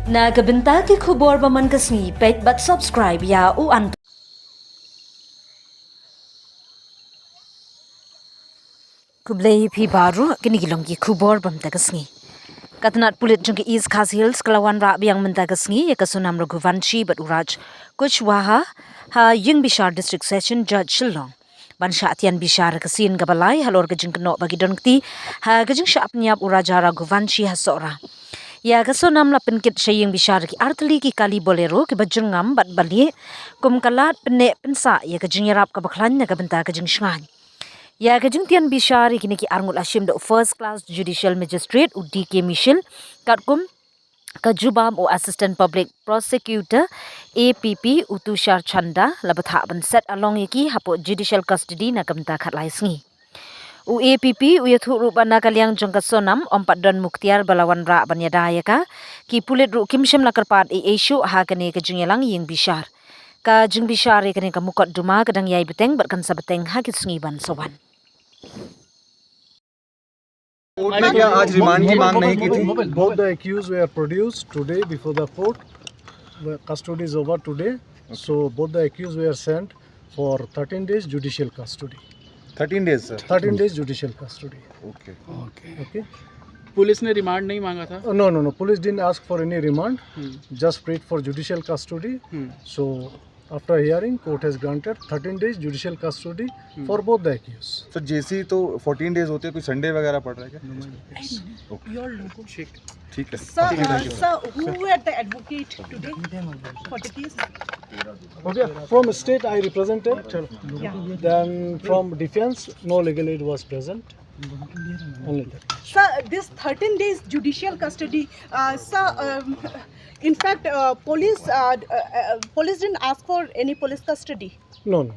Nagabenta ki khubor ba man kasni pet but subscribe ya u an Kublai phi baru kini gilong ki khubor bam ta kasni Katnat pulit jung ki East Khas Hills kelawan ra biang menta kasni ya Sonam Raghuvanshi but Raj Khuswaha ha Yung Bishar District Session Judge Shillong ban syatian bishar kasin gabalai halor gajing kenok bagi donkti ha gajing syap nyap uraja Raghuvanshi ha sora Ya Sonam la penkit syaying bishar ki artli ki kali bolero ki bajungam bat bali kum kalat pene pensa ya gajing yarap ka baklan na kabenta gajing shngan Ya gajing tian bishar kini ki arngul ashim do first class judicial magistrate UDK Michel katkum Kajubam o Assistant Public Prosecutor APP Utushar Chanda labatha ban set along yaki hapo judicial custody na kamta khatlai sngi u APP u yathu ru bana kalyang jongka Sonam ompat don muktiar balawan ra ban yadaya ka ki pulit ru kimshem lakarpat issue ha kane kajungelang ying bishar ka jing bishar kane ka mukot duma kadang yai beteng bat kan sabeteng ha kisngi ban sowan court ने क्या आज रिमांड की मांग नहीं की थी? Both the accused were produced today before the court. The custody is over today. So both the accused were sent for 13 days judicial custody. 13 days sir. 13 days judicial custody. Okay. Police ने रिमांड नहीं मांगा था? No. Police didn't ask for any remand. Just prayed for judicial custody. So after hearing, court has granted 13 days judicial custody for both the accused. So JC तो 14 days होते हैं, कोई संडे वगैरह पड़ रहा है क्या? Your logo. ठीक है. Sir, who were the advocate today for the case? Okay. From state I represented. Then from defense, no legal aid was present. Only that. Sir, this 13 days judicial custody, sir, in fact, police didn't ask for any police custody. No.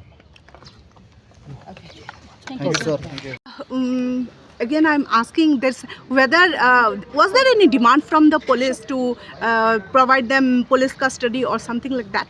Okay. Thank you sir. Again, I'm asking this whether was there any demand from the police to provide them police custody or something like that?